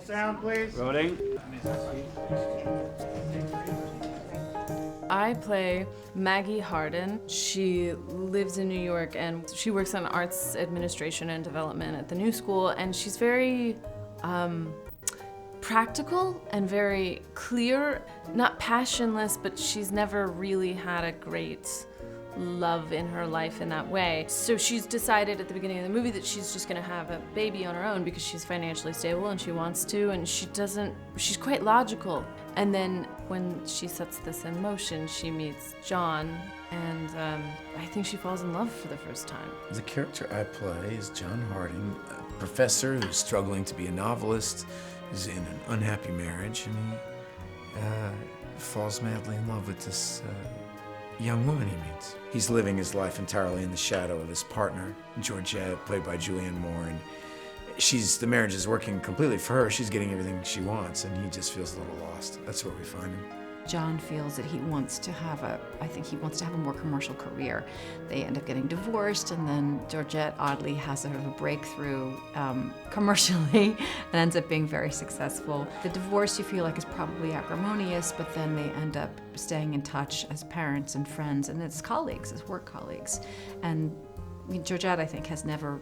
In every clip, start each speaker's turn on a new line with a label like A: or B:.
A: sound, please.
B: Rolling.
C: I play Maggie Harden. She lives in New York and she works on arts administration and development at the New School, and she's very practical and very clear, not passionless, but she's never really had a great love in her life in that way. So she's decided at the beginning of the movie that she's just gonna have a baby on her own because she's financially stable and she wants to, and she's quite logical. And then when she sets this in motion, she meets John, and I think she falls in love for the first time.
D: The character I play is John Harding, a professor who's struggling to be a novelist, who's in an unhappy marriage, and he falls madly in love with this young woman he meets. He's living his life entirely in the shadow of his partner, Georgette, played by Julianne Moore, and the marriage is working completely for her. She's getting everything she wants, and he just feels a little lost. That's where we find him.
E: John feels that he wants to have a more commercial career. They end up getting divorced, and then Georgette oddly has sort of a breakthrough commercially and ends up being very successful. The divorce you feel like is probably acrimonious, but then they end up staying in touch as parents and friends and as colleagues, as work colleagues. And Georgette, I think, has never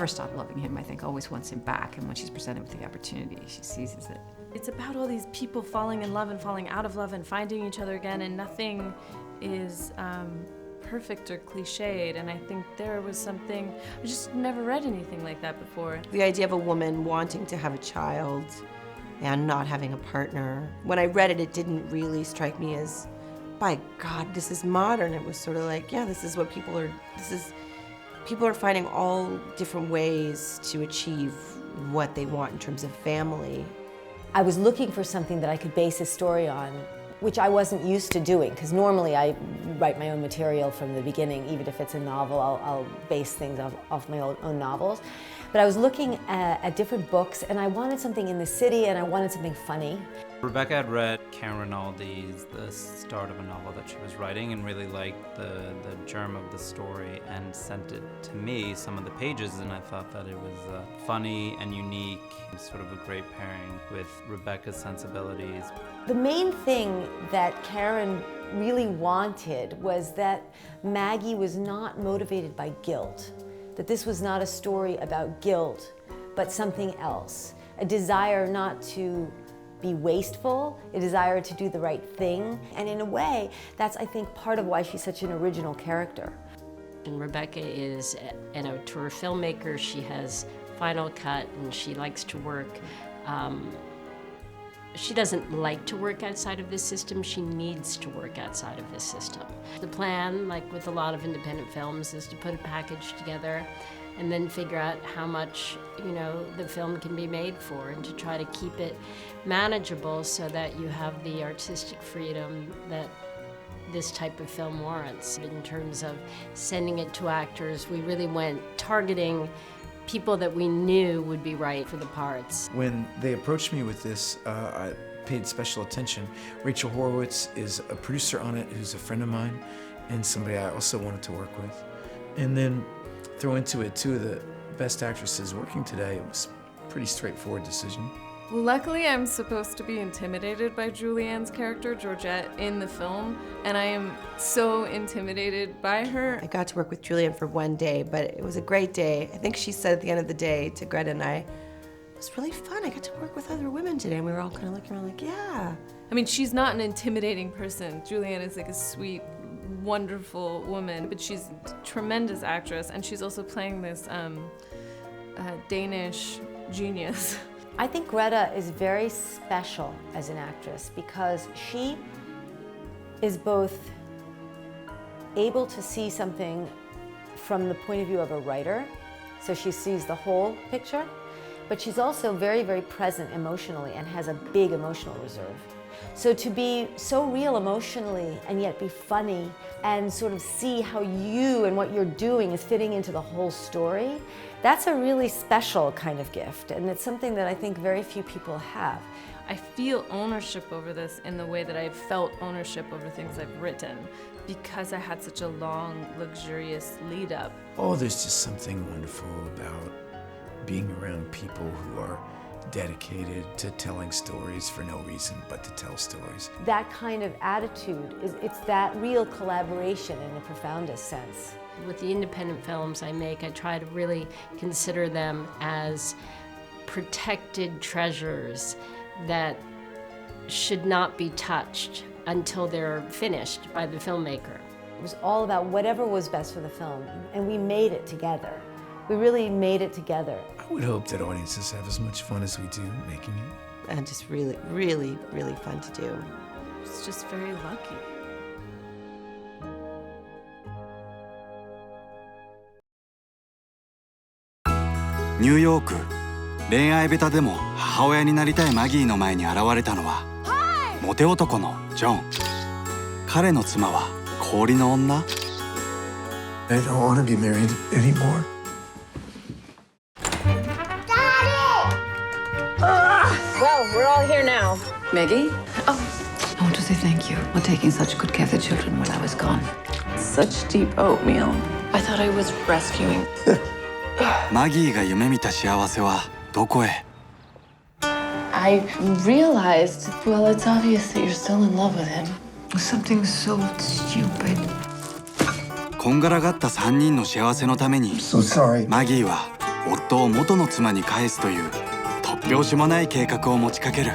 E: stopped loving him. I think always wants him back, and when she's presented with the opportunity, she seizes it.
C: It's about all these people falling in love and falling out of love and finding each other again, and nothing is perfect or cliched. And I think there was something, I just never read anything like that before.
F: The idea of a woman wanting to have a child and not having a partner. When I read it, it didn't really strike me as, by God, this is modern. It was sort of like, yeah, this is what people are finding all different ways to achieve what they want in terms of family.
G: I was looking for something that I could base a story on, which I wasn't used to doing, because normally I write my own material from the beginning. Even if it's a novel, I'll base things off my own novels. But I was looking at different books, and I wanted something in the city, and I wanted something funny.
B: Rebecca had read Karen Rinaldi's The Start of a Novel that she was writing and really liked the germ of the story and sent it to me, some of the pages, and I thought that it was funny and unique, sort of a great pairing with Rebecca's sensibilities.
G: The main thing that Karen really wanted was that Maggie was not motivated by guilt, that this was not a story about guilt, but something else, a desire not to be wasteful, a desire to do the right thing. And in a way, that's, I think, part of why she's such an original character.
H: And Rebecca is an auteur filmmaker. She has Final Cut, and she likes to work. She doesn't like to work outside of this system. She needs to work outside of this system. The plan, like with a lot of independent films, is to put a package together and then figure out how much, the film can be made for, and to try to keep it manageable so that you have the artistic freedom that this type of film warrants. In terms of sending it to actors, we really went targeting people that we knew would be right for the parts.
D: When they approached me with this, I paid special attention. Rachel Horowitz is a producer on it who's a friend of mine and somebody I also wanted to work with. And then throw into it two of the best actresses working today. It was a pretty straightforward decision.
C: Well, luckily I'm supposed to be intimidated by Julianne's character, Georgette, in the film, and I am so intimidated by her.
F: I got to work with Julianne for one day, but it was a great day. I think she said at the end of the day to Greta and I, it was really fun. I got to work with other women today, and we were all kind of looking around like, yeah.
C: I mean, she's not an intimidating person. Julianne is like a sweet, wonderful woman, but she's a tremendous actress, and she's also playing this Danish genius.
G: I think Greta is very special as an actress because she is both able to see something from the point of view of a writer, so she sees the whole picture, but she's also very, very present emotionally and has a big emotional reserve. So to be so real emotionally and yet be funny and sort of see how you and what you're doing is fitting into the whole story, that's a really special kind of gift, and it's something that I think very few people have.
C: I feel ownership over this in the way that I've felt ownership over things I've written because I had such a long, luxurious lead up.
D: Oh, there's just something wonderful about being around people who are dedicated to telling stories for no reason but to tell stories.
G: That kind of attitude, it's that real collaboration in the profoundest sense.
H: With the independent films I make, I try to really consider them as protected treasures that should not be touched until they're finished by the filmmaker.
G: It was all about whatever was best for the film, and we made it together. We really made it together.
D: I would hope that audiences have as much fun as we do making it.
F: And just really, really, really fun to do.
C: It's just very lucky.
A: ニューヨーク、恋愛ベタでも母親になりたいマギーの前に現れたのは、モテ男のジョン。彼の妻は氷の女。
D: I don't want to be married anymore.
H: Well, we're all here now.
E: Maggie? Oh. I want to say thank you for taking such good care of the children while I was gone.
I: Such deep oatmeal. I thought I was rescuing.
A: マギーが夢見た幸せはどこへ？
I: I realized, well, it's obvious that you're still in love with him.
E: Something so stupid.
A: こんがらがった3人の幸せのために
D: So sorry.
A: マギーは夫を元の妻に返すという突拍子もない計画を持ちかける。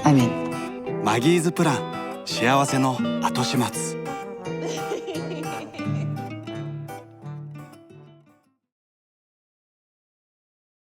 E: I'm in.
A: マギーズプラン、幸せの後始末。